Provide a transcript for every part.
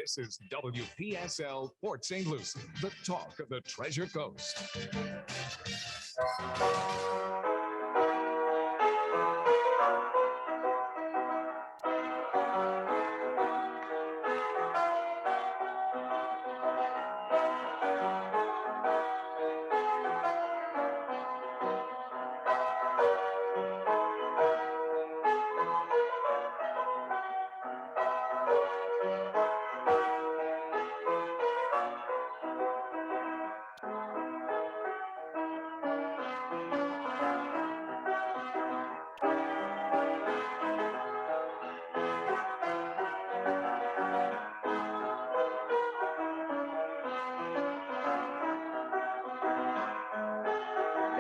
This is WPSL Port St. Lucie, the talk of the Treasure Coast.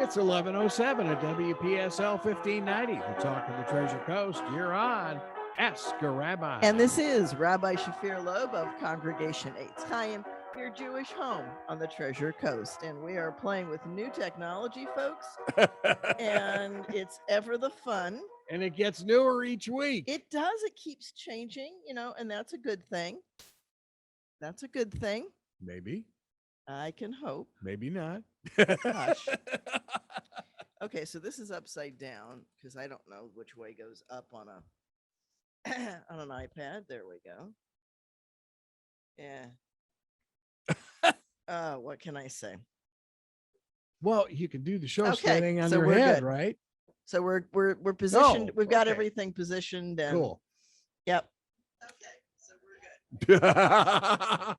It's 11:07 at WPSL 1590. We're talking the Treasure Coast. You're on Ask a Rabbi. And this is Rabbi Shafir Lobb of Congregation Eitz Chayim, your Jewish home on the Treasure Coast. And we are playing with new technology, folks. And it's ever the fun. And it gets newer each week. It does. It keeps changing, and that's a good thing. That's a good thing. Maybe. I can hope. Maybe not. Hush. Okay, so this is upside down because I don't know which way goes up on an iPad. There we go. Yeah. What can I say? Well, you can do the show Okay, standing on so your we're head, good. right? So we're positioned. Oh, We've got okay. everything positioned. And, Cool. Yep. Okay, so we're good.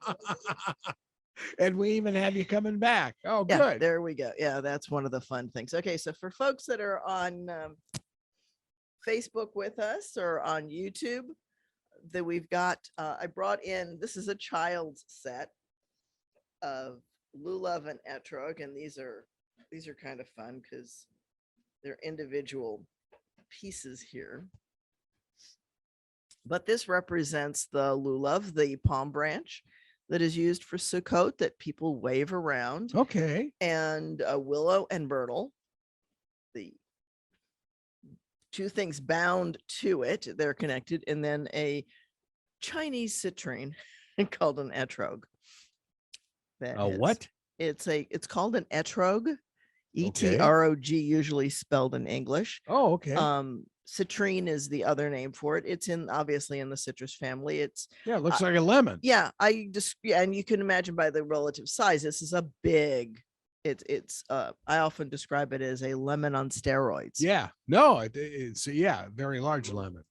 And we even have you coming back. Oh, Yeah, good. there we go. Yeah, that's one of the fun things. Okay, so for folks that are on Facebook with us or on YouTube, that we've got, I brought in, this is a child's set of lulav and etrog, and these are kind of fun because they're individual pieces here. But this represents the lulav, the palm branch that is used for Sukkot that people wave around. Okay. And willow and myrtle, the two things bound to it, they're connected, and then a Chinese citrine called an etrog. What? It's called an etrog, etrog, usually spelled in English. Oh, okay. Citrine is the other name for it. It's obviously in the citrus family. It looks like a lemon. Yeah, and you can imagine by the relative size, this is a big. It's I often describe it as a lemon on steroids. Yeah, no, it's very large lemon.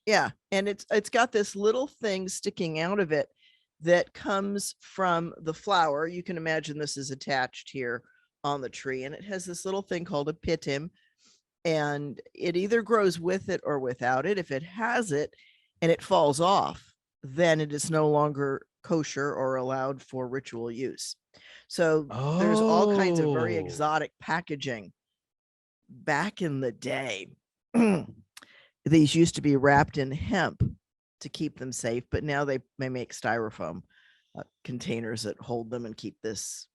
Yeah, and it's got this little thing sticking out of it that comes from the flower. You can imagine this is attached here on the tree, and it has this little thing called a pitim. And it either grows with it or without it. If it has it and it falls off, then it is no longer kosher or allowed for ritual use. So there's all kinds of very exotic packaging. Back in the day, these used to be wrapped in hemp to keep them safe, but now they make styrofoam containers that hold them and keep this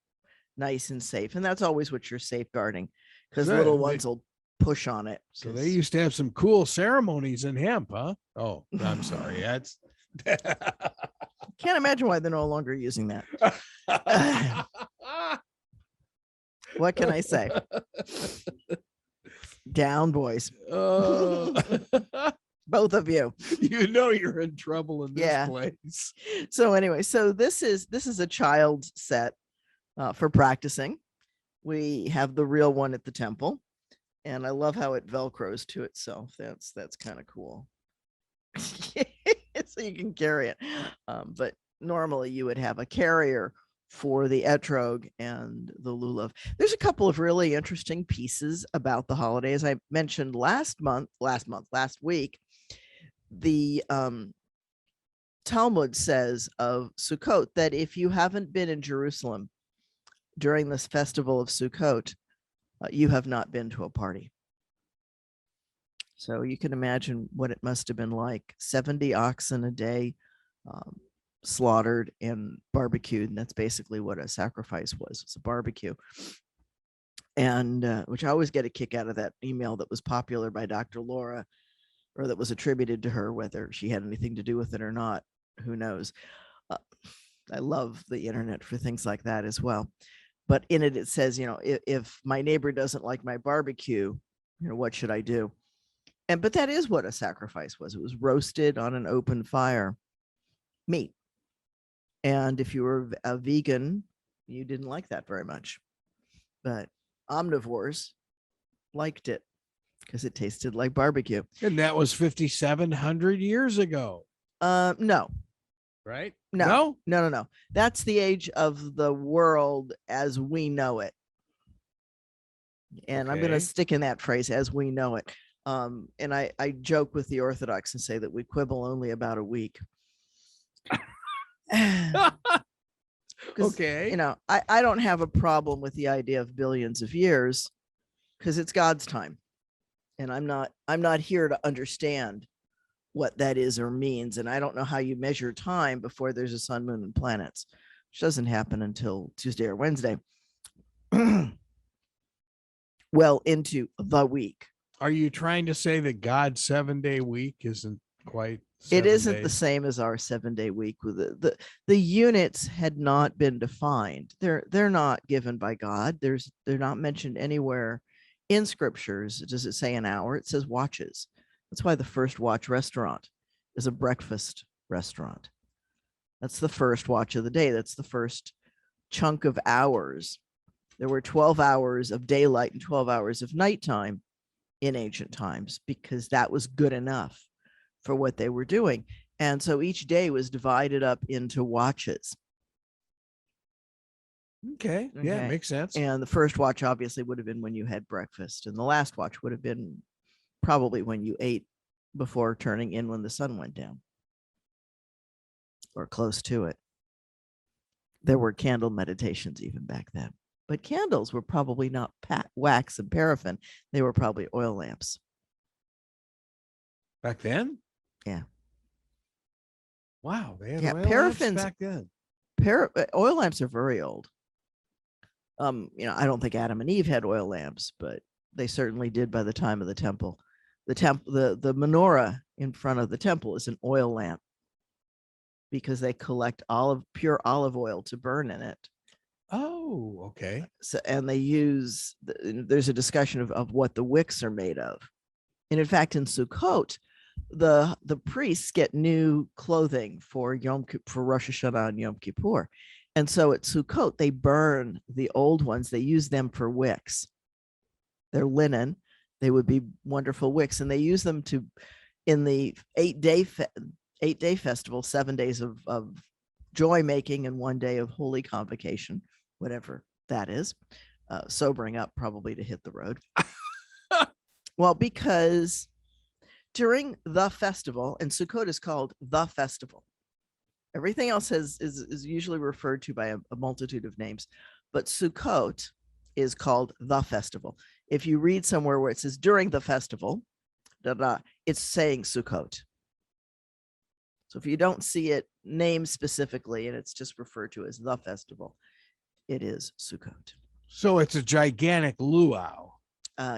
nice and safe. And that's always what you're safeguarding, because little ones will push on it. So they used to have some cool ceremonies in hemp, huh? Oh, I'm sorry. That's can't imagine why they're no longer using that. What can I say? Down, boys. Both of you. You know you're in trouble in this place. So anyway, so this is a child's set for practicing. We have the real one at the temple. And I love how it velcros to itself. That's kind of cool. So you can carry it. But normally you would have a carrier for the etrog and the lulav. There's a couple of really interesting pieces about the holiday. As I mentioned last week, the Talmud says of Sukkot that if you haven't been in Jerusalem during this festival of Sukkot, you have not been to a party. So you can imagine what it must have been like. 70 oxen a day slaughtered and barbecued. And that's basically what a sacrifice was. It's a barbecue. And which I always get a kick out of that email that was popular by Dr. Laura, or that was attributed to her, whether she had anything to do with it or not, who knows. I love the internet for things like that as well. But in it, it says, if my neighbor doesn't like my barbecue, what should I do? But that is what a sacrifice was. It was roasted on an open fire, meat. And if you were a vegan, you didn't like that very much. But omnivores liked it because it tasted like barbecue. And that was 5,700 years ago. No. Right? No. That's the age of the world as we know it. And I'm going to stick in that phrase, as we know it. And I joke with the Orthodox and say that we quibble only about a week. Okay. I don't have a problem with the idea of billions of years because it's God's time. And I'm not here to understand what that is or means. And I don't know how you measure time before there's a sun, moon, and planets, which doesn't happen until Tuesday or Wednesday. Well into the week. Are you trying to say that God's 7-day week isn't quite? It isn't the same as our 7-day week. With the units had not been defined. They're not given by God. They're not mentioned anywhere in scriptures. Does it say an hour? It says watches. That's why the first watch restaurant is a breakfast restaurant. That's the first watch of the day. That's the first chunk of hours. There were 12 hours of daylight and 12 hours of nighttime in ancient times because that was good enough for what they were doing. And so each day was divided up into watches. Okay. Yeah, makes sense. And the first watch obviously would have been when you had breakfast, and the last watch would have been probably when you ate before turning in when the sun went down or close to it. There were candle meditations even back then, but candles were probably not wax and paraffin. They were probably oil lamps. Back then? Yeah. Wow. They had Yeah, oil paraffins lamps back then. Oil lamps are very old. I don't think Adam and Eve had oil lamps, but they certainly did by the time of the temple. The menorah in front of the temple is an oil lamp because they collect pure olive oil to burn in it. Oh, okay. So, and they use, there's a discussion of what the wicks are made of. And in fact, in Sukkot, the priests get new clothing for Rosh Hashanah and Yom Kippur. And so at Sukkot, they burn the old ones. They use them for wicks. They're linen. They would be wonderful wicks. And they use them in the 8-day festival, 7 days of joy making and 1 day of holy convocation, whatever that is. Sobering up probably to hit the road. Well, because during the festival, and Sukkot is called the festival. Everything else is usually referred to by a multitude of names, but Sukkot is called the festival. If you read somewhere where it says during the festival, it's saying Sukkot. So if you don't see it named specifically and it's just referred to as the festival, it is Sukkot. So it's a gigantic luau.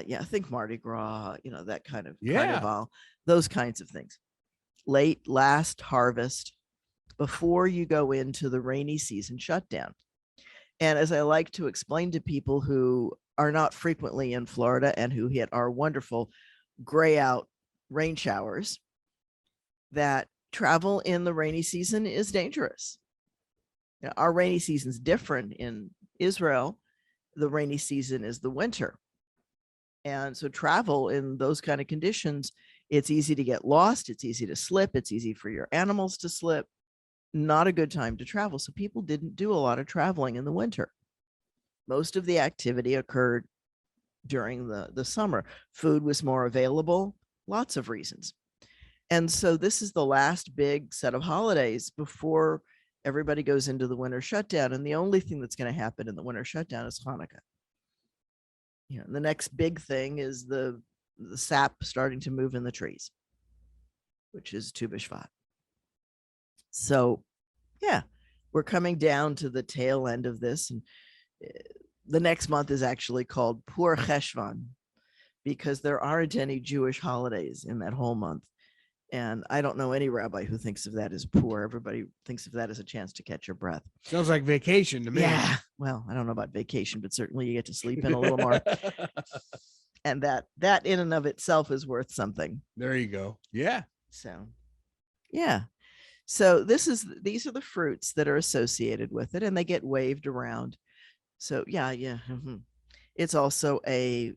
Yeah, I think Mardi Gras, that kind of Yeah. carnival, those kinds of things. Last harvest, before you go into the rainy season shutdown. And as I like to explain to people who are not frequently in Florida and who hit our wonderful gray out rain showers, that travel in the rainy season is dangerous. Our rainy season is different in Israel. The rainy season is the winter. And so travel in those kind of conditions, it's easy to get lost. It's easy to slip. It's easy for your animals to slip. Not a good time to travel. So people didn't do a lot of traveling in the winter. Most of the activity occurred during the summer. Food was more available, lots of reasons. And so this is the last big set of holidays before everybody goes into the winter shutdown. And the only thing that's going to happen in the winter shutdown is Hanukkah. The next big thing is the sap starting to move in the trees, which is Tu B'Shvat. So, yeah, we're coming down to the tail end of this. And the next month is actually called Pur Cheshvan because there aren't any Jewish holidays in that whole month. And I don't know any rabbi who thinks of that as poor. Everybody thinks of that as a chance to catch your breath. Sounds like vacation to me. Yeah. Well, I don't know about vacation, but certainly you get to sleep in a little more. And that in and of itself is worth something. There you go. Yeah. So, yeah. So these are the fruits that are associated with it, and they get waved around. So yeah. It's also they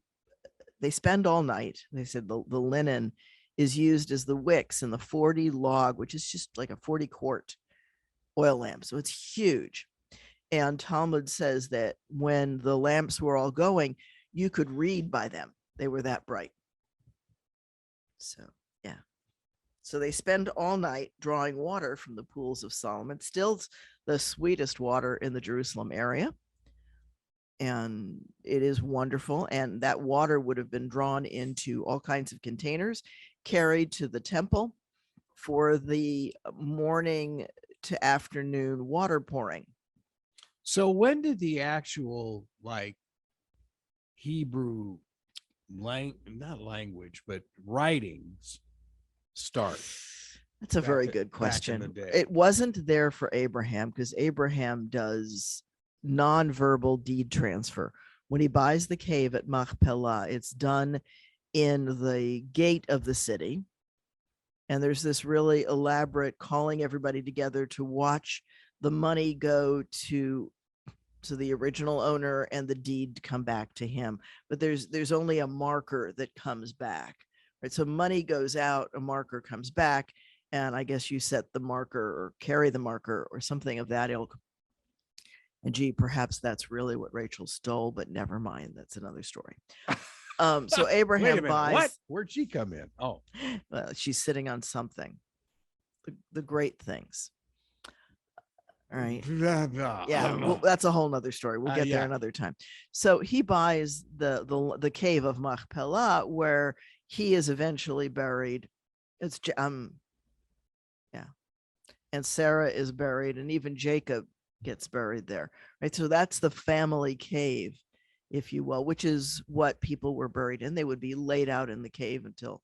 spend all night. They said the linen is used as the wicks in the 40 log, which is just like a 40 quart oil lamp. So it's huge. And Talmud says that when the lamps were all going, you could read by them. They were that bright. So, yeah. So they spend all night drawing water from the pools of Solomon, still the sweetest water in the Jerusalem area. And it is wonderful. And that water would have been drawn into all kinds of containers, carried to the temple for the morning to afternoon water pouring. So when did the actual like Hebrew not language, but writings start? That's a very good question. It wasn't there for Abraham because Abraham does nonverbal deed transfer. When he buys the cave at Machpelah, it's done in the gate of the city. And there's this really elaborate calling everybody together to watch the money go to the original owner and the deed come back to him. But there's only a marker that comes back, right? So money goes out, a marker comes back, and I guess you set the marker or carry the marker or something of that ilk. And gee, perhaps that's really what Rachel stole, but never mind. That's another story. So Abraham buys. What? Where'd she come in? Oh, well, she's sitting on something. The great things. All right. Yeah, well, that's a whole nother story. We'll get there another time. So he buys the cave of Machpelah, where he is eventually buried. It's and Sarah is buried, and even Jacob gets buried there. Right. So that's the family cave, if you will, which is what people were buried in. They would be laid out in the cave until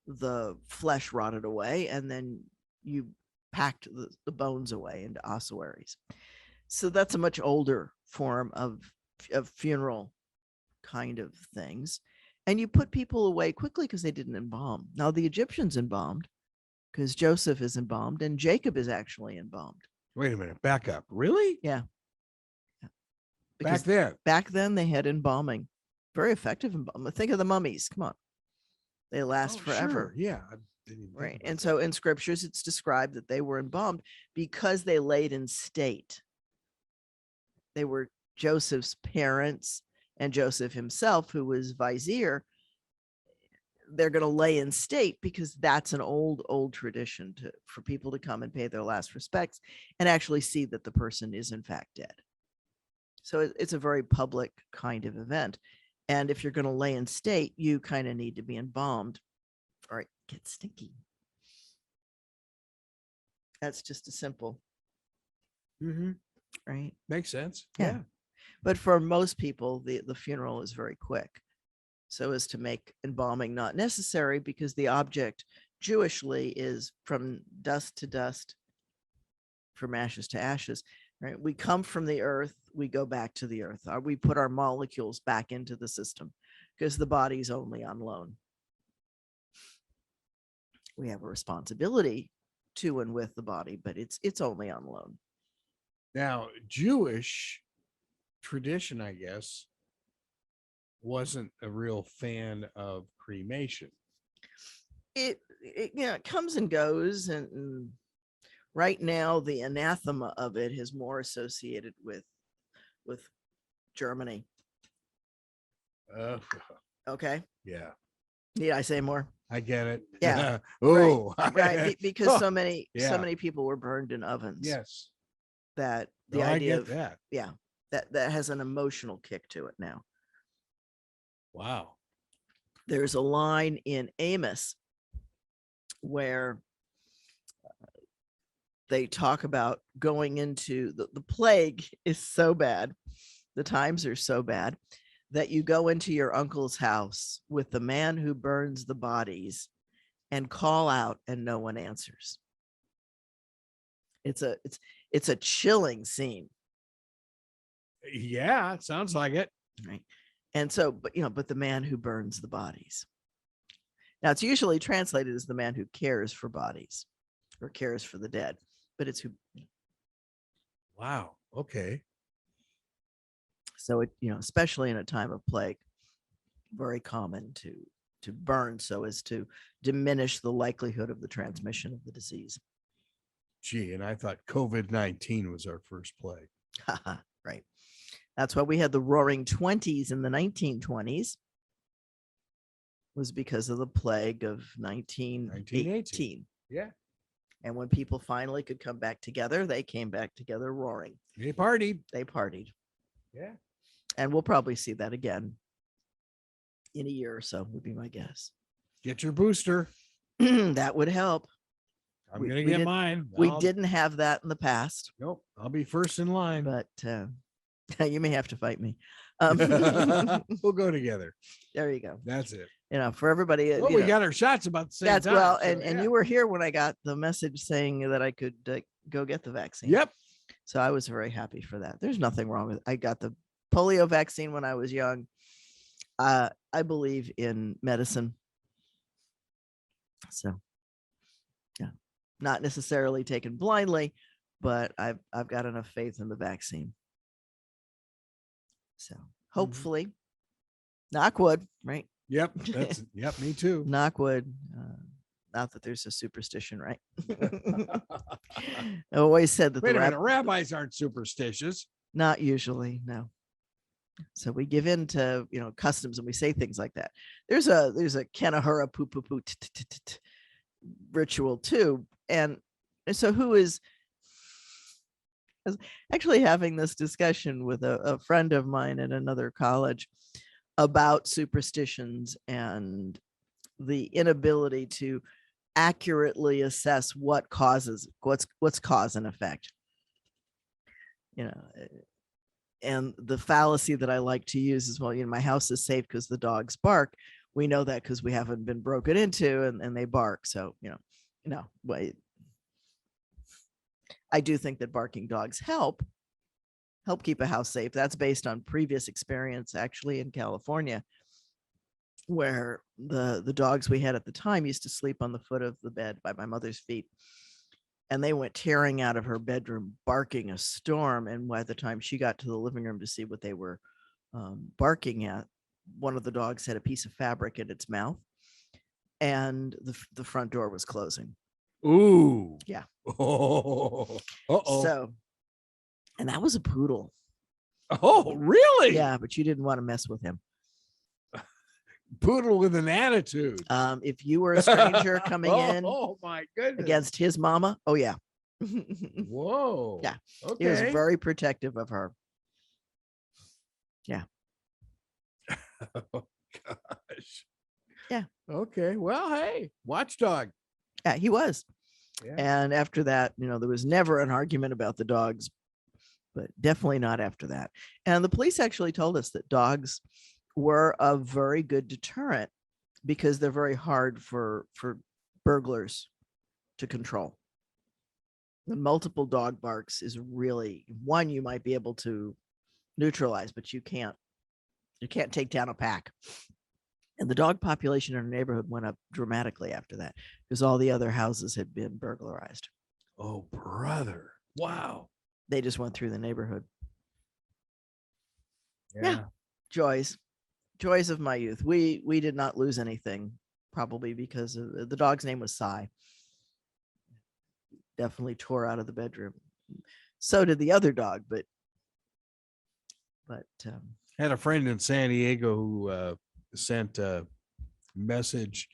the flesh rotted away, and then you packed the bones away into ossuaries. So that's a much older form of funeral kind of things. And you put people away quickly because they didn't embalm. Now the Egyptians embalmed because Joseph is embalmed and Jacob is actually embalmed. Wait a minute, back up. Really? Yeah. Back then they had embalming, very effective embalming. Think of the mummies. Come on, they last forever. Sure. Yeah. Right. And so in scriptures, it's described that they were embalmed because they laid in state. They were Joseph's parents and Joseph himself, who was vizier. They're going to lay in state because that's an old tradition for people to come and pay their last respects and actually see that the person is in fact dead. So it's a very public kind of event. And if you're going to lay in state, you kind of need to be embalmed or it gets stinky. That's just a simple. Right. Makes sense. Yeah. But for most people, the funeral is very quick, so as to make embalming not necessary, because the object Jewishly is from dust to dust, from ashes to ashes. Right? We come from the earth, we go back to the earth. We put our molecules back into the system because the body's only on loan. We have a responsibility to and with the body, but it's only on loan. Now, Jewish tradition, I guess, wasn't a real fan of cremation. It comes and goes, and right now the anathema of it is more associated with Germany. Okay. Yeah. Need I say more? I get it. Yeah. Oh, right. Because so many people were burned in ovens. Yes. That the idea of that. Yeah. That has an emotional kick to it now. Wow. There's a line in Amos where they talk about going into the plague is so bad. The times are so bad that you go into your uncle's house with the man who burns the bodies and call out and no one answers. It's a chilling scene. Yeah, it sounds like it. Right. And so, but the man who burns the bodies. Now it's usually translated as the man who cares for bodies or cares for the dead, but it's who. Wow. Okay. So it, especially in a time of plague, very common to burn so as to diminish the likelihood of the transmission of the disease. Gee, and I thought COVID-19 was our first plague. Right. That's why we had the Roaring 20s in the 1920s. Was because of the plague of 1918. Yeah. And when people finally could come back together, they came back together roaring. They partied. Yeah. And we'll probably see that again in a year or so, would be my guess. Get your booster. That would help. I'm going to get mine. We didn't have that in the past. Nope. I'll be first in line. But you may have to fight me. We'll go together. There you go. That's it. For everybody. Well, we got our shots about the same time. Well, and you were here when I got the message saying that I could go get the vaccine. Yep. So I was very happy for that. There's nothing wrong with it. I got the polio vaccine when I was young. I believe in medicine. So, yeah, not necessarily taken blindly, but I've got enough faith in the vaccine. So hopefully, knock wood, right? Yep. Yep. Me too. Knock wood. Not that there's a superstition, right? I always said that the rabbis aren't superstitious. Not usually, no. So we give in to customs and we say things like that. There's a Kanahura poo poo poo ritual too, and so who is actually having this discussion with a friend of mine at another college about superstitions and the inability to accurately assess what's cause and effect. And the fallacy that I like to use is, well, my house is safe because the dogs bark. We know that because we haven't been broken into and they bark. So, I do think that barking dogs help keep a house safe. That's based on previous experience actually in California, where the dogs we had at the time used to sleep on the foot of the bed by my mother's feet. And they went tearing out of her bedroom, barking a storm. And by the time she got to the living room to see what they were barking at, one of the dogs had a piece of fabric in its mouth, and the front door was closing. Ooh. Yeah. Oh. Uh-oh. So, and that was a poodle. Oh, really? Yeah, but you didn't want to mess with him. Poodle with an attitude. If you were a stranger coming in, oh my goodness, against his mama, oh yeah. Whoa. Yeah. Okay. He was very protective of her. Yeah. Oh gosh. Yeah. Okay. Well, hey, watchdog. Yeah, he was. Yeah. And after that, there was never an argument about the dogs, but definitely not after that. And the police actually told us that dogs were a very good deterrent because they're very hard for burglars to control. The multiple dog barks is really one you might be able to neutralize, but you can't take down a pack. And the dog population in our neighborhood went up dramatically after that because all the other houses had been burglarized. Oh, brother. Wow. They just went through the neighborhood. Yeah. Joys of my youth. We did not lose anything, probably because the dog's name was Cy. Definitely tore out of the bedroom. So did the other dog, but had a friend in San Diego who sent a message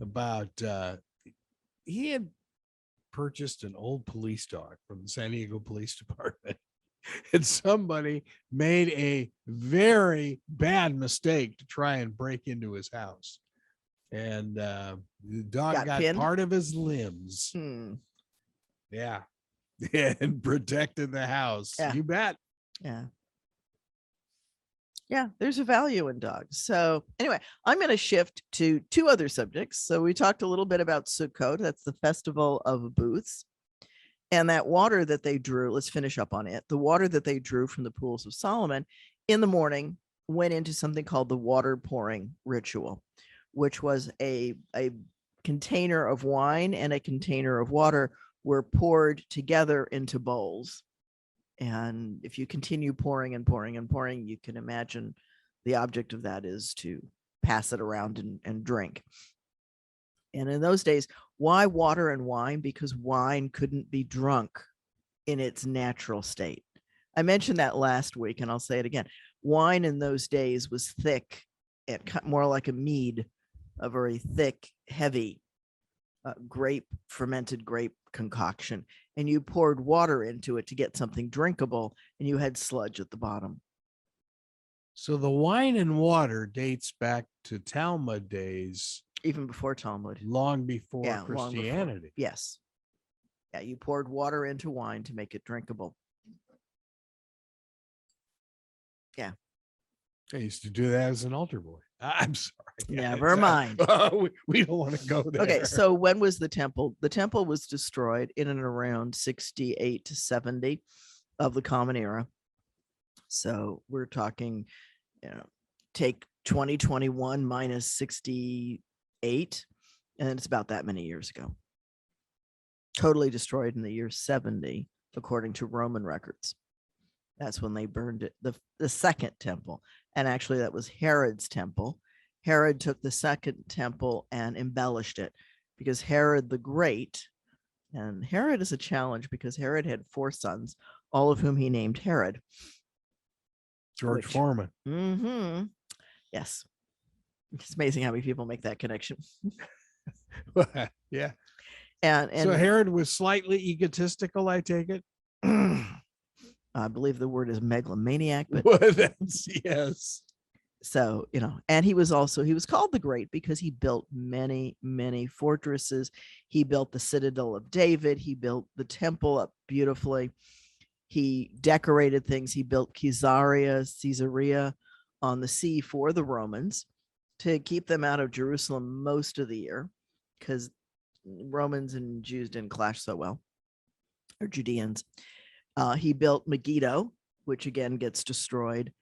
about he had purchased an old police dog from the San Diego Police Department. And somebody made a very bad mistake to try and break into his house. And the dog got part of his limbs. Yeah. And protected the house. Yeah. You bet. Yeah. Yeah, there's a value in dogs. So anyway, I'm going to shift to two other subjects. So we talked a little bit about Sukkot. That's the festival of booths. And that water that they drew, let's finish up on it. The water that they drew from the pools of Solomon in the morning went into something called the water pouring ritual, which was a container of wine and a container of water were poured together into bowls. And if you continue pouring and pouring and pouring, you can imagine the object of that is to pass it around and drink. And in those days, why water and wine? Because wine couldn't be drunk in its natural state. I mentioned that last week, and I'll say it again. Wine in those days was thick and more like a mead, a very thick, heavy fermented grape concoction. And you poured water into it to get something drinkable, and you had sludge at the bottom. So the wine and water dates back to Talmud days. Even before Talmud. Long before Yeah, long before. Christianity. Yes. Yeah, you poured water into wine to make it drinkable. Yeah. I used to do that as an altar boy. I'm sorry. Never mind. We don't want to go there. Okay, so when was the temple? The temple was destroyed in and around 68 to 70 of the Common Era. So we're talking, take 2021 minus 68, and it's about that many years ago. Totally destroyed in the year 70, according to Roman records. That's when they burned it, the second temple. And actually, that was Herod's temple. Herod took the second temple and embellished it because Herod the Great, and Herod is a challenge because Herod had 4 sons, all of whom he named Herod. George Foreman. Mm-hmm. Yes. It's amazing how many people make that connection. Yeah. And so Herod was slightly egotistical, I take it. I believe the word is megalomaniac, but yes. So, and he was called the Great because he built many, many fortresses. He built the Citadel of David. He built the temple up beautifully. He decorated things. He built Caesarea on the sea for the Romans to keep them out of Jerusalem most of the year because Romans and Jews didn't clash so well, or Judeans. He built Megiddo, which again gets destroyed,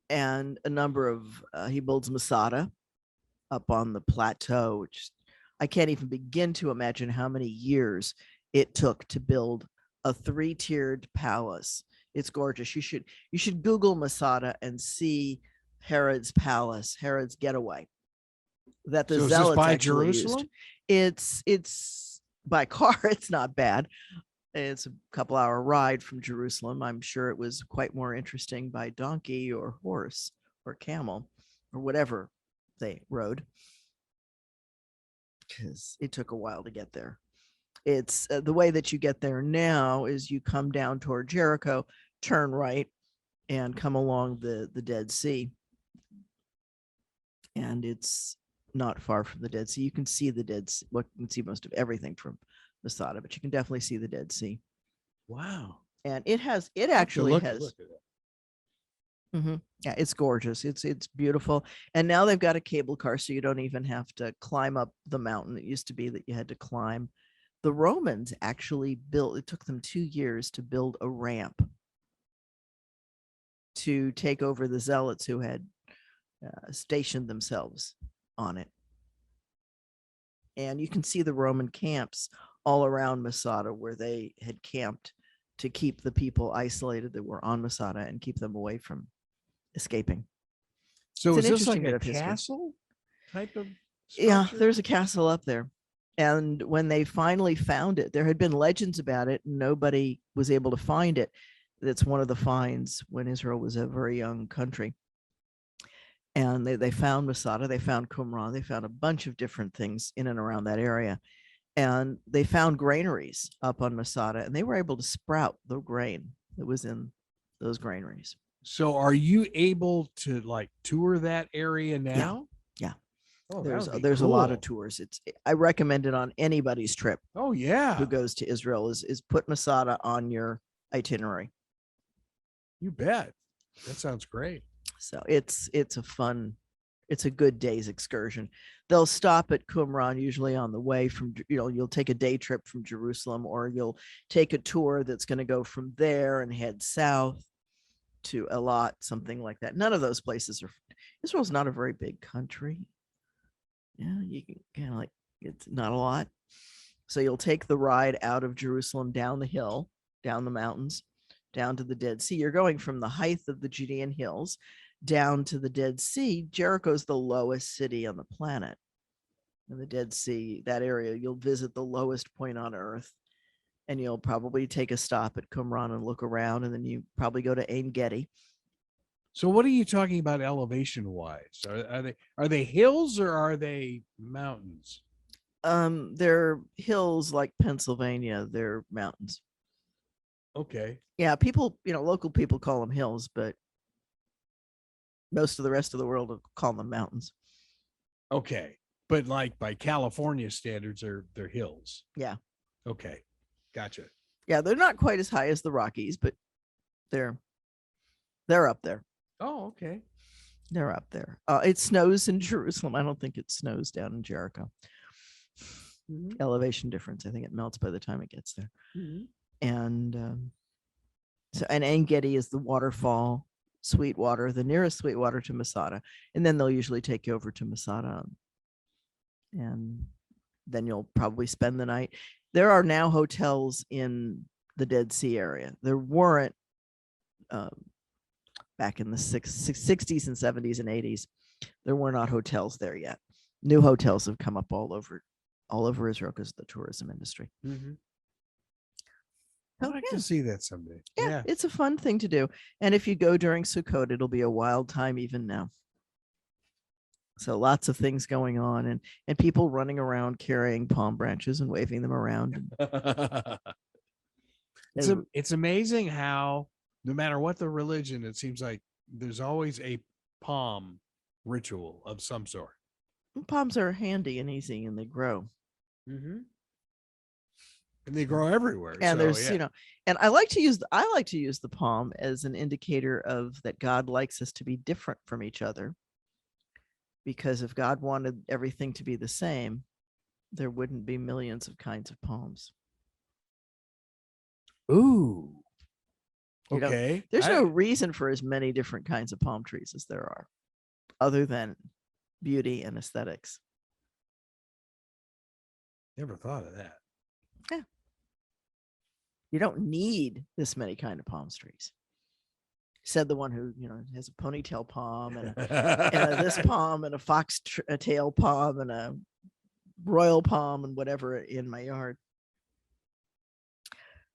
and a number of, he builds Masada up on the plateau, which I can't even begin to imagine how many years it took to build a 3-tiered palace. It's gorgeous. You should Google Masada and see Herod's palace, Herod's getaway that the zealots by actually Jerusalem? Used. It's by car. It's not bad. It's a couple-hour ride from Jerusalem. I'm sure it was quite more interesting by donkey or horse or camel or whatever they rode, because it took a while to get there. It's the way that you get there now is you come down toward Jericho, turn right, and come along the Dead Sea. And it's not far from the Dead Sea. You can see the Dead Sea. Well, you can see most of everything from Masada, but you can definitely see the Dead Sea. Wow. And it actually has. Look at it. Mm-hmm. Yeah, it's gorgeous. It's beautiful. And now they've got a cable car, so you don't even have to climb up the mountain. It used to be that you had to climb. The Romans actually it took them 2 years to build a ramp to take over the zealots who had stationed themselves on it. And you can see the Roman camps all around Masada where they had camped to keep the people isolated that were on Masada and keep them away from escaping. So It's is an this like interesting bit a of history. castle type of Yeah, structure? there's a castle up there. And when they finally found it, there had been legends about it. Nobody was able to find it. That's one of the finds when Israel was a very young country. And they found Masada, they found Qumran, they found a bunch of different things in and around that area. And they found granaries up on Masada, and they were able to sprout the grain that was in those granaries. So are you able to like tour that area now? Yeah. Oh, There's a lot of tours. I recommend it on anybody's trip Oh yeah. who goes to Israel is put Masada on your itinerary. You bet. That sounds great. So it's a good day's excursion. They'll stop at Qumran usually on the way from, you'll take a day trip from Jerusalem, or you'll take a tour that's going to go from there and head south to Eilat, something like that. None of those places Israel's not a very big country. Yeah, you can kind of it's not a lot. So you'll take the ride out of Jerusalem down the hill, down the mountains, down to the Dead Sea. You're going from the height of the Judean hills down to the Dead Sea. Jericho's the lowest city on the planet. In the Dead Sea, that area, you'll visit the lowest point on earth, and you'll probably take a stop at Qumran and look around, and then you probably go to Ein Gedi. So what are you talking about elevation wise? Are they hills or are they mountains? They're hills like Pennsylvania. They're mountains. Okay. Yeah, people, local people call them hills, but most of the rest of the world will call them mountains. Okay. But like by California standards, they're hills. Yeah. Okay. Gotcha. Yeah, they're not quite as high as the Rockies, but they're up there. Oh, okay. They're up there. It snows in Jerusalem. I don't think it snows down in Jericho. Mm-hmm. Elevation difference. I think it melts by the time it gets there. Mm-hmm. And and Ein Gedi is the waterfall, Sweetwater, the nearest Sweetwater to Masada. And then they'll usually take you over to Masada. And then you'll probably spend the night. There are now hotels in the Dead Sea area. There weren't back in the 60s and 70s and 80s. There were not hotels there yet. New hotels have come up all over Israel because of the tourism industry. Mm-hmm. I'd like to see that someday. Yeah, it's a fun thing to do. And if you go during Sukkot, it'll be a wild time even now. So lots of things going on, and people running around carrying palm branches and waving them around. It's amazing how no matter what the religion, it seems like there's always a palm ritual of some sort. Palms are handy and easy, and they grow. Mm-hmm. And they grow everywhere. And there's, and I like to use the palm as an indicator of that God likes us to be different from each other. Because if God wanted everything to be the same, there wouldn't be millions of kinds of palms. Ooh. Okay. There's no reason for as many different kinds of palm trees as there are, other than beauty and aesthetics. Never thought of that. Yeah. You don't need this many kind of palm trees. Said the one who, has a ponytail palm and this palm and a tail palm and a royal palm and whatever in my yard.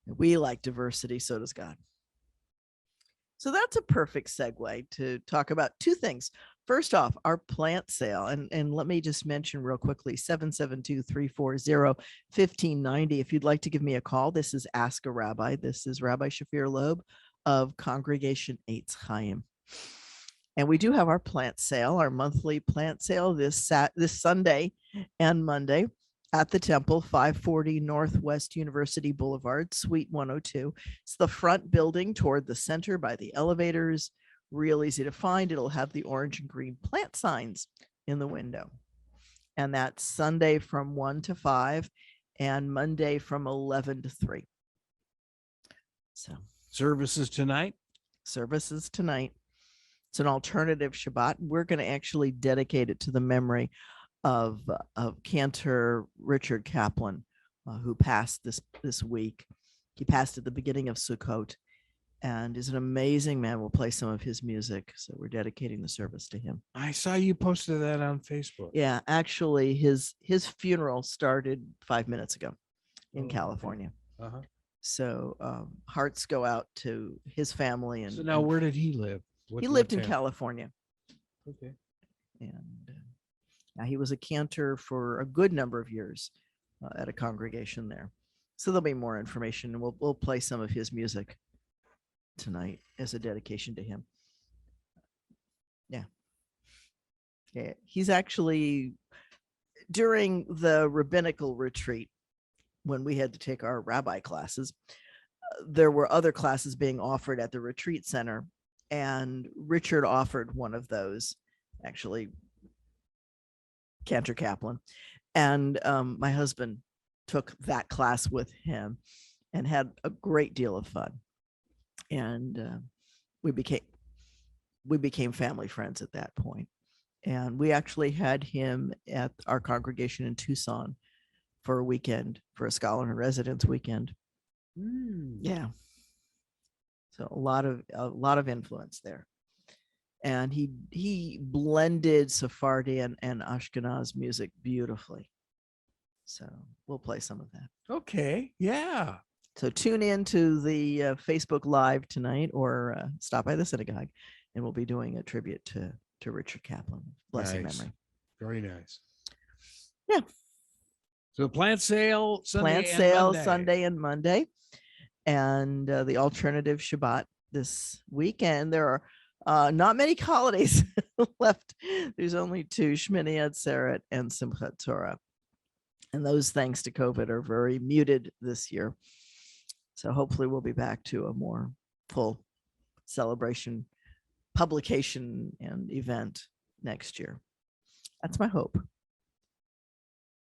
We like diversity, so does God. So that's a perfect segue to talk about two things. First off, our plant sale. And let me just mention real quickly, 772-340-1590. If you'd like to give me a call, this is Ask a Rabbi. This is Rabbi Shafir Lobb of Congregation Eitz Chayim. And we do have our plant sale, our monthly plant sale this Sunday and Monday at the Temple, 540 Northwest University Boulevard, Suite 102. It's the front building toward the center by the elevators. Real easy to find. It'll have the orange and green plant signs in the window. And that's Sunday from 1 to 5 and Monday from 11 to 3. So services tonight. It's an alternative Shabbat. We're going to actually dedicate it to the memory of Cantor Richard Kaplan, who passed this week. He passed at the beginning of Sukkot and is an amazing man. We'll play some of his music. So we're dedicating the service to him. I saw you posted that on Facebook. Yeah, actually his funeral started 5 minutes ago in California. Okay. Uh-huh. So hearts go out to his family. And so now where did he live? He lived in California. Okay. And now he was a cantor for a good number of years at a congregation there. So there'll be more information, and we'll play some of his music tonight as a dedication to him. Yeah. He's actually, during the rabbinical retreat, when we had to take our rabbi classes, there were other classes being offered at the retreat center and Richard offered one of those, actually, Cantor Kaplan. And my husband took that class with him and had a great deal of fun. And we became family friends at that point. And we actually had him at our congregation in Tucson for a weekend, for a scholar in residence weekend. Yeah. So a lot of influence there. And he blended Sephardi and Ashkenaz music beautifully. So we'll play some of that. Okay. Yeah. So tune in to the Facebook Live tonight, or stop by the synagogue, and we'll be doing a tribute to Richard Kaplan. Blessed memory. Very nice. Yeah. So plant sale Sunday Sunday and Monday, and the alternative Shabbat this weekend. There are not many holidays left. There's only two: Shmini Atzeret and Simchat Torah, and those, thanks to COVID, are very muted this year. So hopefully we'll be back to a more full celebration, publication, and event next year. That's my hope.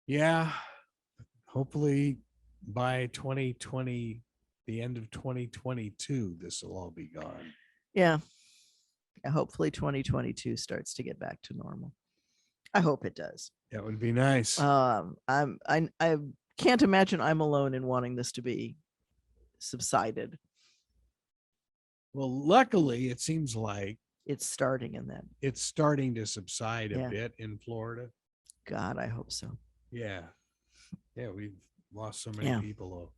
Yeah. Hopefully by 2020, the end of 2022, this will all be gone. Yeah. Hopefully 2022 starts to get back to normal. I hope it does. That would be nice. I can't imagine I'm alone in wanting this to be subsided. Well, luckily, it seems like it's starting in that. It's starting to subside a bit in Florida. God, I hope so. Yeah. Yeah, we've lost so many people though.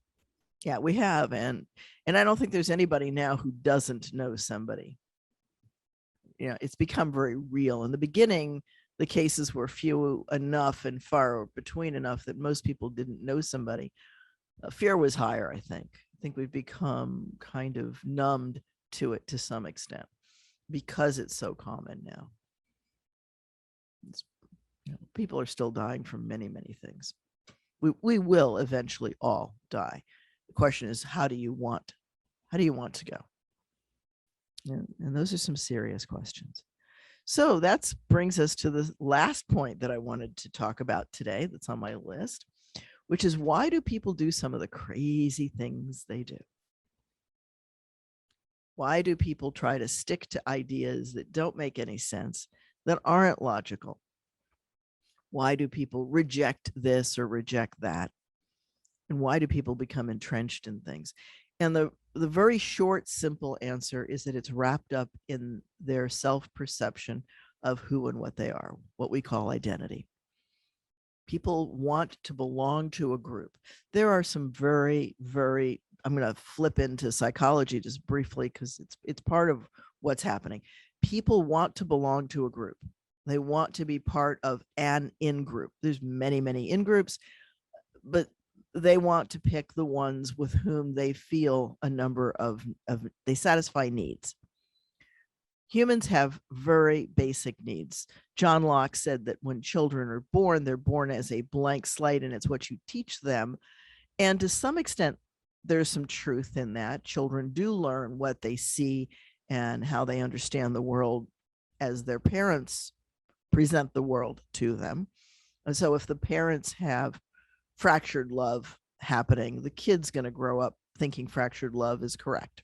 Yeah, we have. And I don't think there's anybody now who doesn't know somebody. You know, it's become very real. In the beginning, the cases were few enough and far between enough that most people didn't know somebody. Fear was higher, I think. I think we've become kind of numbed to it to some extent because it's so common now. People are still dying from many, many things. We will eventually all die. The question is, how do you want to go? And those are some serious questions. So that brings us to the last point that I wanted to talk about today that's on my list, which is, why do people do some of the crazy things they do? Why do people try to stick to ideas that don't make any sense, that aren't logical? Why do people reject this or reject that? And why do people become entrenched in things? And the very short, simple answer is that it's wrapped up in their self-perception of who and what they are, what we call identity. People want to belong to a group. There are some very, very, I'm going to flip into psychology just briefly because it's part of what's happening. People want to belong to a group. They want to be part of an in-group. There's many, many in-groups, but they want to pick the ones with whom they feel a number of they satisfy needs. Humans have very basic needs. John Locke said that when children are born, they're born as a blank slate, and it's what you teach them. And to some extent, there's some truth in that. Children do learn what they see and how they understand the world as their parents present the world to them. And so if the parents have fractured love happening, the kid's going to grow up thinking fractured love is correct.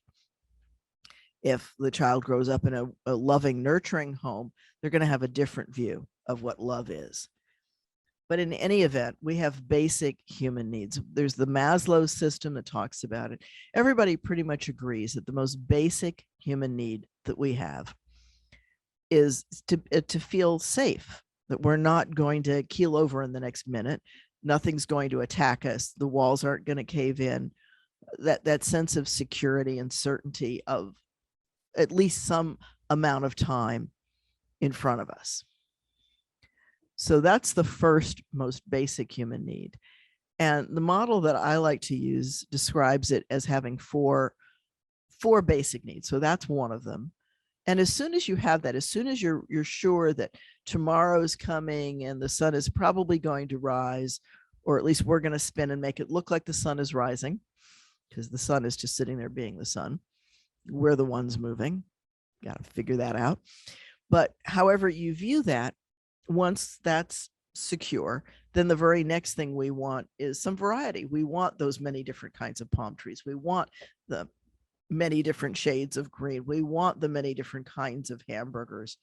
If the child grows up in a loving, nurturing home, they're going to have a different view of what love is. But in any event, we have basic human needs. There's the Maslow system that talks about it. Everybody pretty much agrees that the most basic human need that we have is to feel safe, that we're not going to keel over in the next minute. Nothing's going to attack us. The walls aren't going to cave in. That sense of security and certainty of at least some amount of time in front of us. So that's the first most basic human need. And the model that I like to use describes it as having four basic needs. So that's one of them. And as soon as you have that, as soon as you're sure that tomorrow's coming and the sun is probably going to rise, or at least we're going to spin and make it look like the sun is rising, because the sun is just sitting there being the sun. We're the ones moving. got to figure that out. But however you view that, once that's secure, then the very next thing we want is some variety. We want those many different kinds of palm trees. We want the many different shades of green. We want the many different kinds of hamburgers,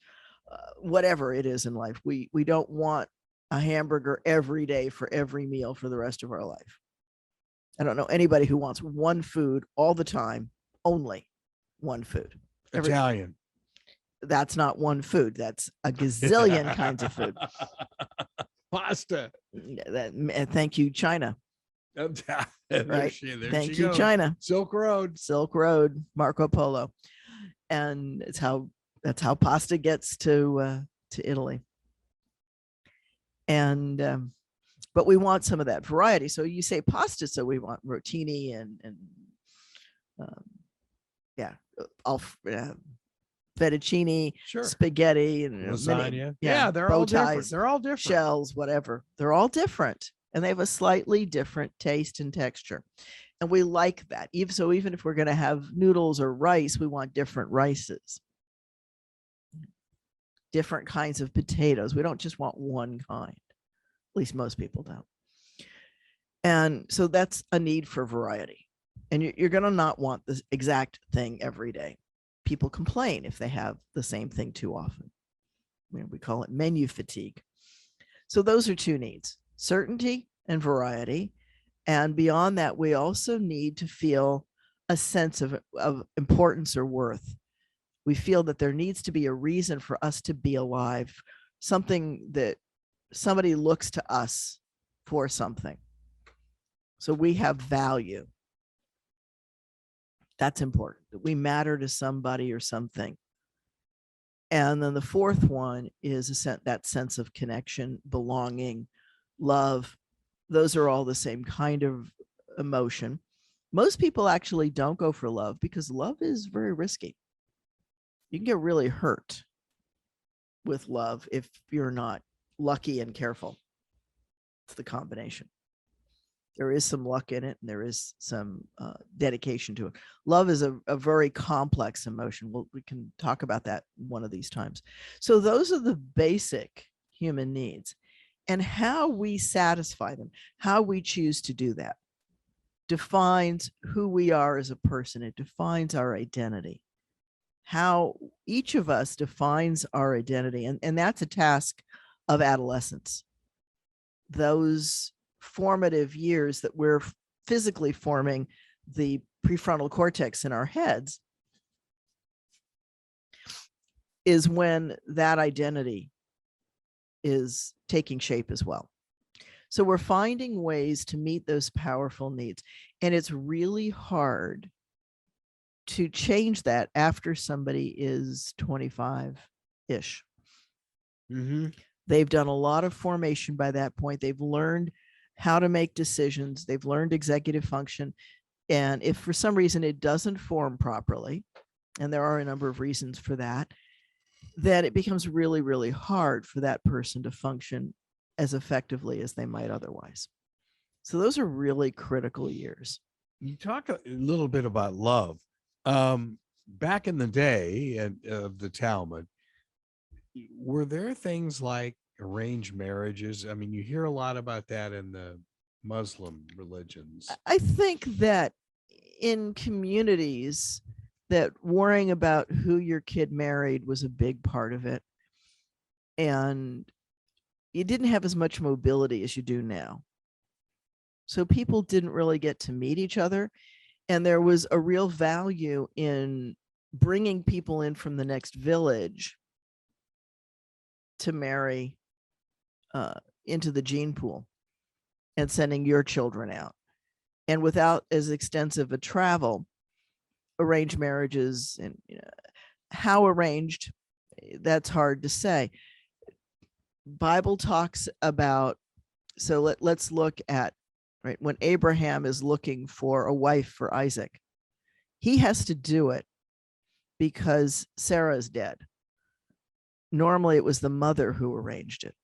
whatever it is in life. We don't want a hamburger every day for every meal for the rest of our life. I don't know anybody who wants one food all the time, only one food. Italian. That's not one food. That's a gazillion kinds of food. Pasta. Thank you, China. Right. Thank you, goes. China. Silk Road, Marco Polo. And that's how pasta gets to Italy. And but we want some of that variety. So you say pasta, so we want rotini and fettuccine, sure, spaghetti, and lasagna. Yeah, they're all different. They're all different. Shells, whatever. They're all different, and they have a slightly different taste and texture. And we like that. Even if we're going to have noodles or rice, we want different rices, different kinds of potatoes. We don't just want one kind. At least most people don't. And so that's a need for variety. And you're going to not want the exact thing every day. People complain if they have the same thing too often. We call it menu fatigue. So those are two needs: certainty and variety. And beyond that, we also need to feel a sense of importance or worth. We feel that there needs to be a reason for us to be alive, something that somebody looks to us for something. So we have value. That's important, that we matter to somebody or something. And then the fourth one is that sense of connection, belonging, love. Those are all the same kind of emotion. Most people actually don't go for love because love is very risky. You can get really hurt with love if you're not lucky and careful. It's the combination. There is some luck in it, and there is some dedication to it. Love is a very complex emotion. We can talk about that one of these times. So those are the basic human needs, and how we satisfy them, how we choose to do that, defines who we are as a person. It defines our identity. How each of us defines our identity, and that's a task of adolescence. Those formative years that we're physically forming the prefrontal cortex in our heads is when that identity is taking shape as well. So we're finding ways to meet those powerful needs, and it's really hard to change that after somebody is 25-ish. Mm-hmm. They've done a lot of formation by that point. They've learned how to make decisions. They've learned executive function. And if for some reason it doesn't form properly, and there are a number of reasons for that, then it becomes really, really hard for that person to function as effectively as they might otherwise. So those are really critical years. You talk a little bit about love. Back in the day of the Talmud, were there things like arranged marriages? I mean, you hear a lot about that in the Muslim religions. I think that in communities that worrying about who your kid married was a big part of it. And you didn't have as much mobility as you do now. So people didn't really get to meet each other. And there was a real value in bringing people in from the next village to marry into the gene pool and sending your children out. And without as extensive a travel, arranged marriages, and how arranged, that's hard to say. Bible talks about, so let's look at, right, when Abraham is looking for a wife for Isaac, he has to do it because Sarah is dead. Normally it was the mother who arranged it.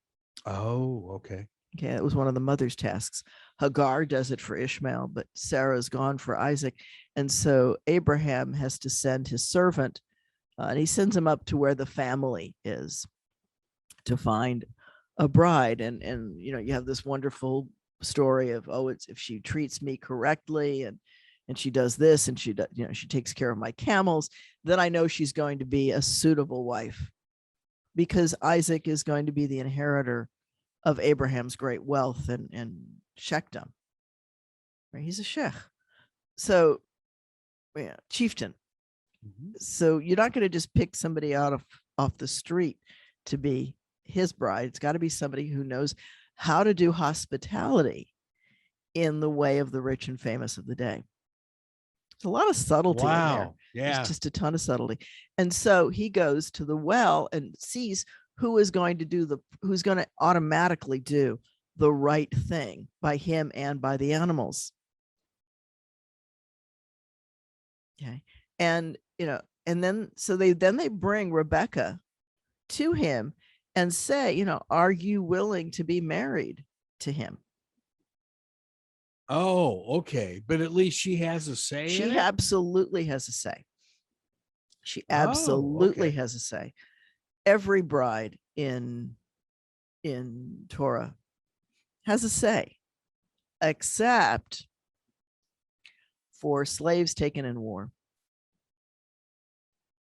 Oh, okay. Okay, that was one of the mother's tasks. Hagar does it for Ishmael, but Sarah's gone for Isaac. And so Abraham has to send his servant And he sends him up to where the family is to find a bride. And you have this wonderful story of, oh, it's if she treats me correctly and she does this and she does, she takes care of my camels, then I know she's going to be a suitable wife, because Isaac is going to be the inheritor of Abraham's great wealth and Shechem. Right? He's a sheikh. So, yeah, chieftain. So you're not going to just pick somebody out off the street to be his bride. It's got to be somebody who knows how to do hospitality in the way of the rich and famous of the day. There's a lot of subtlety in there. Yeah. There's just a ton of subtlety. And so he goes to the well and sees who's going to automatically do the right thing by him and by the animals. Okay. And and then they bring Rebecca to him and say, are you willing to be married to him? Oh, okay. But at least she has a say. She absolutely has a say. She absolutely has a say. Every bride in Torah has a say, except for slaves taken in war.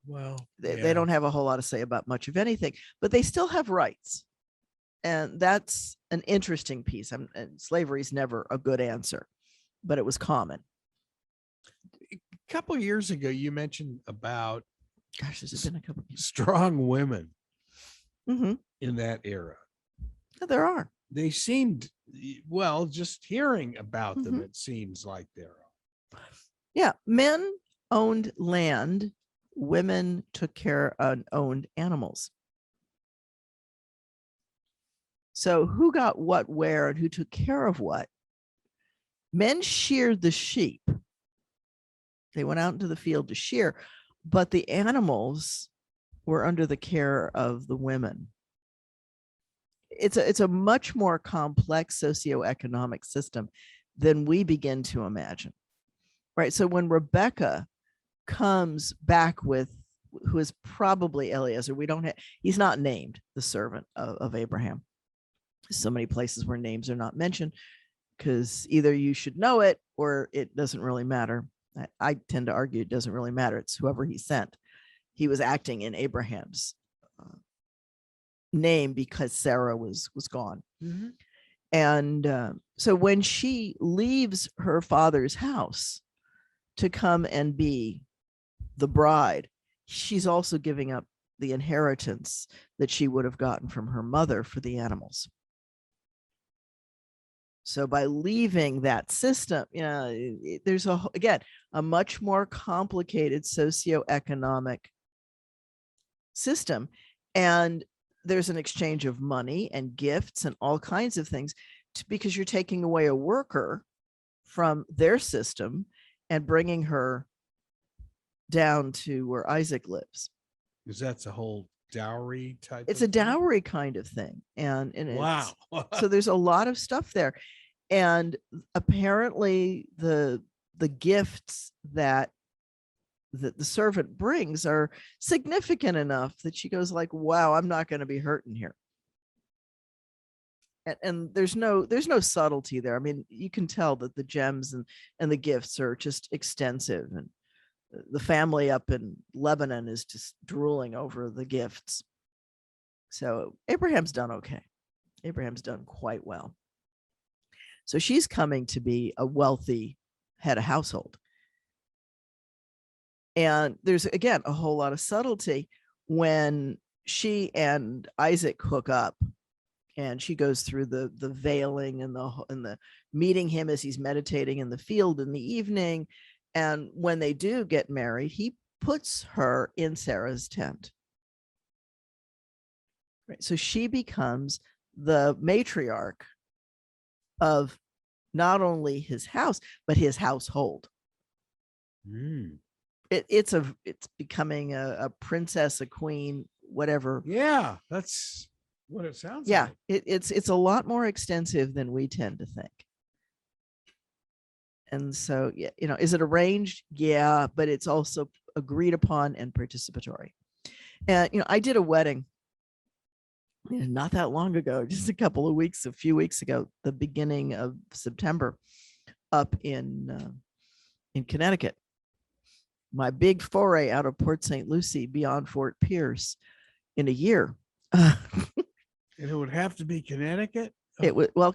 Well, they don't have a whole lot to say about much of anything, but they still have rights. And that's an interesting piece. And slavery is never a good answer, but it was common. A couple of years ago, you mentioned about, gosh, has it been a couple of years? Strong women Mm-hmm. in that era. Yeah, there are. They seemed, well, just hearing about them, Mhm. it seems like there are. Yeah, men owned land, women took care and owned animals. So who got what where and who took care of what? Men sheared the sheep. They went out into the field to shear, but the animals were under the care of the women. It's a much more complex socioeconomic system than we begin to imagine. Right. So when Rebecca comes back with, who is probably Eliezer, he's not named, the servant of Abraham. So many places where names are not mentioned, because either you should know it or it doesn't really matter. I tend to argue it doesn't really matter. It's whoever he sent. He was acting in Abraham's name because Sarah was gone. Mm-hmm. And so when she leaves her father's house to come and be the bride, she's also giving up the inheritance that she would have gotten from her mother for the animals. So by leaving that system, there's a much more complicated socioeconomic system. And there's an exchange of money and gifts and all kinds of things, because you're taking away a worker from their system and bringing her down to where Isaac lives. Because that's a whole dowry type. It's a dowry kind of thing. And wow. So there's a lot of stuff there. And apparently the gifts that the servant brings are significant enough that she goes like, wow, I'm not going to be hurting here. And there's no subtlety there. I mean, you can tell that the gems and the gifts are just extensive, and the family up in Lebanon is just drooling over the gifts. So Abraham's done okay. Abraham's done quite well. So she's coming to be a wealthy head of household. And there's, again, a whole lot of subtlety when she and Isaac hook up, and she goes through the veiling and the meeting him as he's meditating in the field in the evening. And when they do get married, he puts her in Sarah's tent. Right. So she becomes the matriarch of not only his house, but his household. It's becoming a princess, a queen, whatever. Yeah, that's what it sounds like. Yeah, it's a lot more extensive than we tend to think. And so, is it arranged? Yeah, but it's also agreed upon and participatory. And, I did a wedding not that long ago, just a few weeks ago, the beginning of September, up in Connecticut. My big foray out of Port St. Lucie beyond Fort Pierce in a year. And it would have to be Connecticut.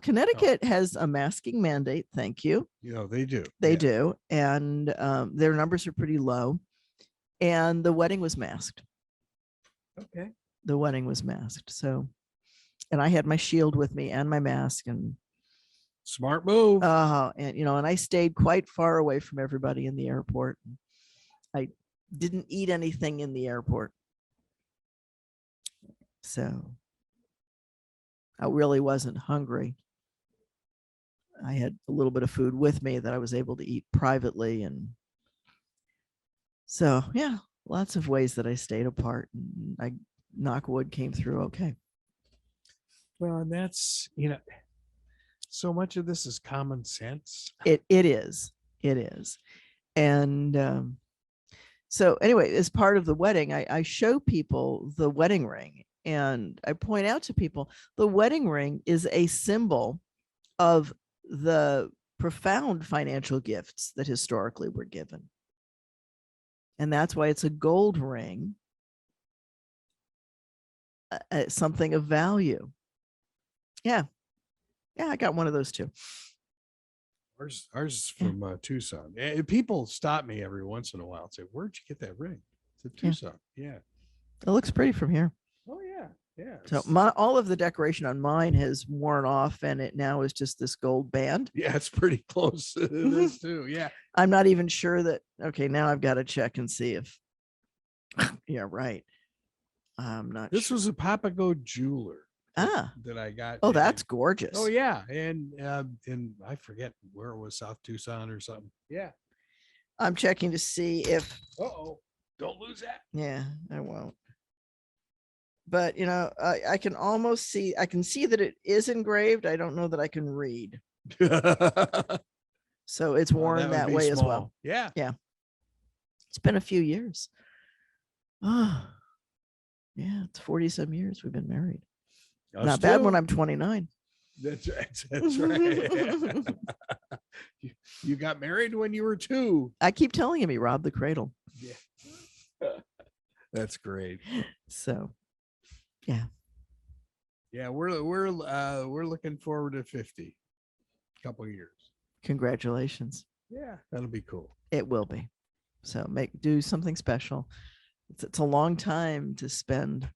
Connecticut has a masking mandate. Thank you. They do. They do. And their numbers are pretty low. And the wedding was masked. Okay. The wedding was masked. So, and I had my shield with me and my mask, and smart move. And I stayed quite far away from everybody in the airport. I didn't eat anything in the airport. So I really wasn't hungry. I had a little bit of food with me that I was able to eat privately. And so, yeah, lots of ways that I stayed apart, and I, knock wood, came through okay. Well, and that's, so much of this is common sense. It is. And so anyway, as part of the wedding, I show people the wedding ring, and I point out to people the wedding ring is a symbol of the profound financial gifts that historically were given. And that's why it's a gold ring, something of value. Yeah, I got one of those too. Ours is from Tucson. People stop me every once in a while and say, "Where'd you get that ring?" It's Tucson. Yeah. It looks pretty from here. Oh yeah. So all of the decoration on mine has worn off, and it now is just this gold band. Yeah, it's pretty close to this too. Yeah. I'm not even sure that. Okay, now I've got to check and see if. Yeah, right. I'm not. This was a Papago jeweler. That I got. Oh, that's gorgeous. Oh yeah, and I forget where it was, South Tucson or something. Yeah. I'm checking to see if. Don't lose that. Yeah, I won't. But I can almost see. I can see that it is engraved. I don't know that I can read. So it's worn that way as well. Yeah. It's been a few years. Oh, yeah, it's 40-some years we've been married. Not bad when I'm 29. That's right. You got married when you were 2. I keep telling him he robbed the cradle. Yeah. That's great. So, yeah. Yeah, we're looking forward to 50. Couple years. Congratulations. Yeah, that'll be cool. It will be. So do something special. It's a long time to spend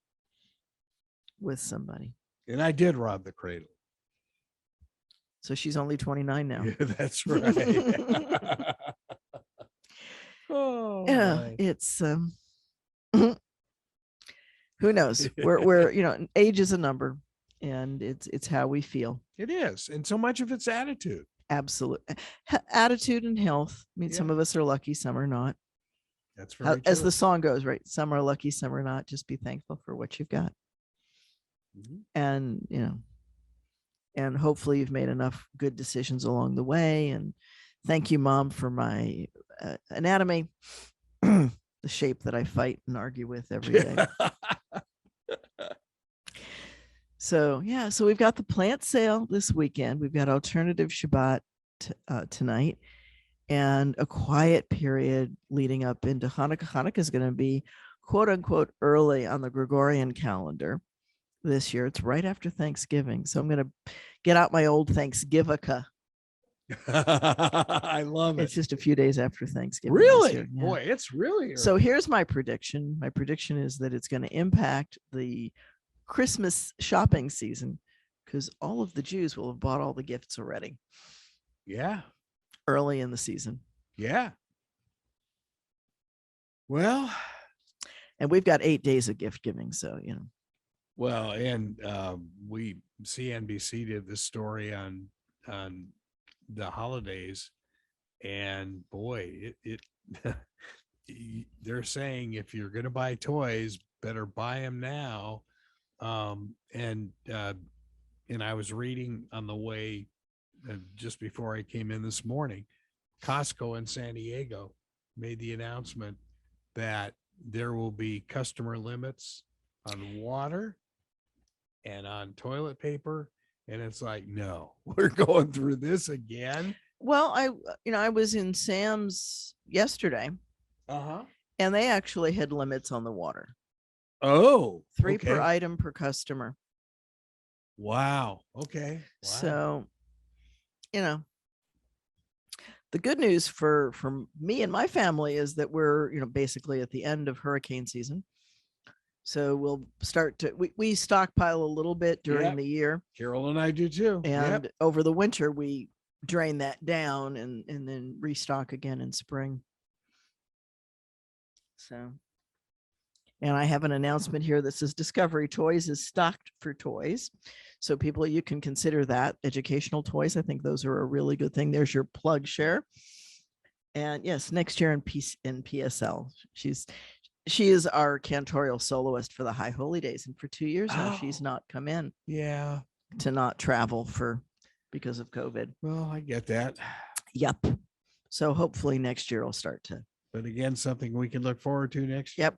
with somebody. And I did rob the cradle. So she's only 29 now. Yeah, that's right. Oh, yeah, my. It's who knows? We're age is a number, and it's how we feel. It is, and so much of it's attitude. Absolutely, attitude and health. I mean, some of us are lucky, some are not. That's very as true. the song goes, right? Some are lucky, some are not. Just be thankful for what you've got. And and hopefully you've made enough good decisions along the way. And thank you, Mom, for my anatomy, the shape that I fight and argue with every day. So we've got the plant sale this weekend. We've got alternative Shabbat tonight, and a quiet period leading up into Hanukkah. Hanukkah is going to be quote unquote early on the Gregorian calendar this year. It's right after Thanksgiving. So I'm going to get out my old Thanksgivica. I love it. It's just a few days after Thanksgiving. Really? Yeah. Boy, it's really early. So here's my prediction. My prediction is that it's going to impact the Christmas shopping season, because all of the Jews will have bought all the gifts already. Yeah. Early in the season. Yeah. Well, and we've got 8 days of gift giving. So, Well, and CNBC did this story on the holidays, and boy, it they're saying if you're going to buy toys, better buy them now. And I was reading on the way just before I came in this morning, Costco in San Diego made the announcement that there will be customer limits on water and on toilet paper. And it's like, no, we're going through this again. Well, I was in Sam's yesterday Uh-huh. and they actually had limits on the water. Oh, 3 per okay. item per customer. Wow. Okay. Wow. So, the good news for me and my family is that we're, basically at the end of hurricane season. So we'll start to, we stockpile a little bit during Yep. the year. Carol and I do too. And Yep. over the winter, we drain that down and then restock again in spring. So, and I have an announcement here that says Discovery Toys is stocked for toys. So people, you can consider that educational toys. I think those are a really good thing. There's your plug share. And yes, next year in PSL, she is our cantorial soloist for the High Holy Days. And for 2 years now, she's not come in. Yeah. To not travel because of COVID. Well, I get that. Yep. So hopefully next year will start to. But again, something we can look forward to next year. Yep.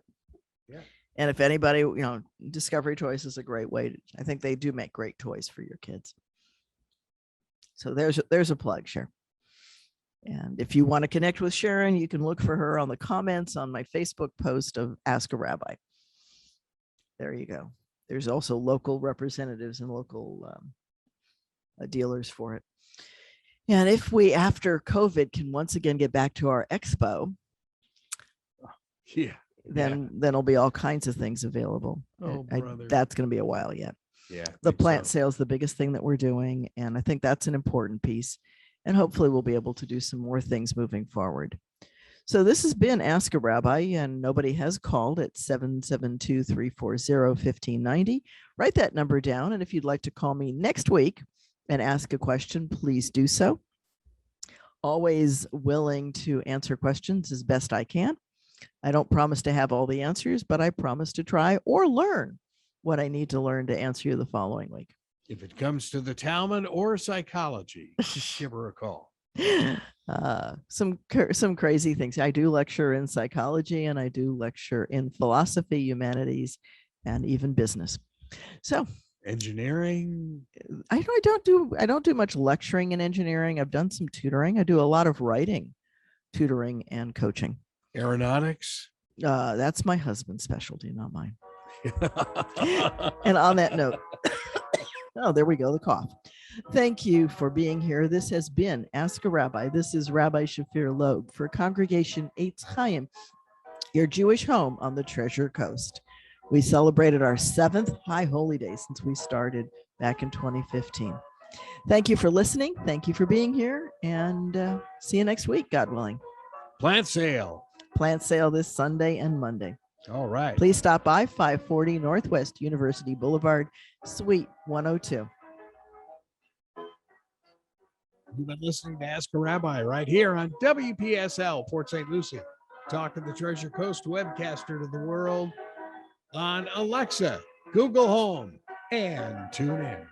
Yeah. And if anybody, Discovery Toys is a great way. I think they do make great toys for your kids. So there's a plug, Sharon. And if you want to connect with Sharon, you can look for her on the comments on my Facebook post of Ask a Rabbi. There you go. There's also local representatives and local dealers for it. And if we, after COVID, can once again get back to our expo, then there'll be all kinds of things available. Oh, brother. That's going to be a while yet. Yeah. The plant sale is the biggest thing that we're doing. And I think that's an important piece. And hopefully we'll be able to do some more things moving forward. So this has been Ask a Rabbi, and nobody has called at 772-340-1590. Write that number down. And if you'd like to call me next week and ask a question, please do so. Always willing to answer questions as best I can. I don't promise to have all the answers, but I promise to try or learn what I need to learn to answer you the following week. If it comes to the Talmud or psychology, give her a call. Some crazy things. I do lecture in psychology and I do lecture in philosophy, humanities, and even business. So engineering. I don't do much lecturing in engineering. I've done some tutoring. I do a lot of writing, tutoring, and coaching. Aeronautics. That's my husband's specialty, not mine. And on that note, oh, there we go, the cough. Thank you for being here. This has been Ask a Rabbi. This is Rabbi Shafir Lobb for Congregation Eitz Chayim, your Jewish home on the Treasure Coast. We celebrated our 7th High Holy Day since we started back in 2015. Thank you for listening. Thank you for being here, and see you next week, God willing. Plant sale. Plant sale this Sunday and Monday. All right. Please stop by 540 Northwest University Boulevard, Suite 102. You've been listening to Ask a Rabbi right here on WPSL, Port St. Lucie. Talk of the Treasure Coast, webcaster to the world on Alexa, Google Home, and tune in.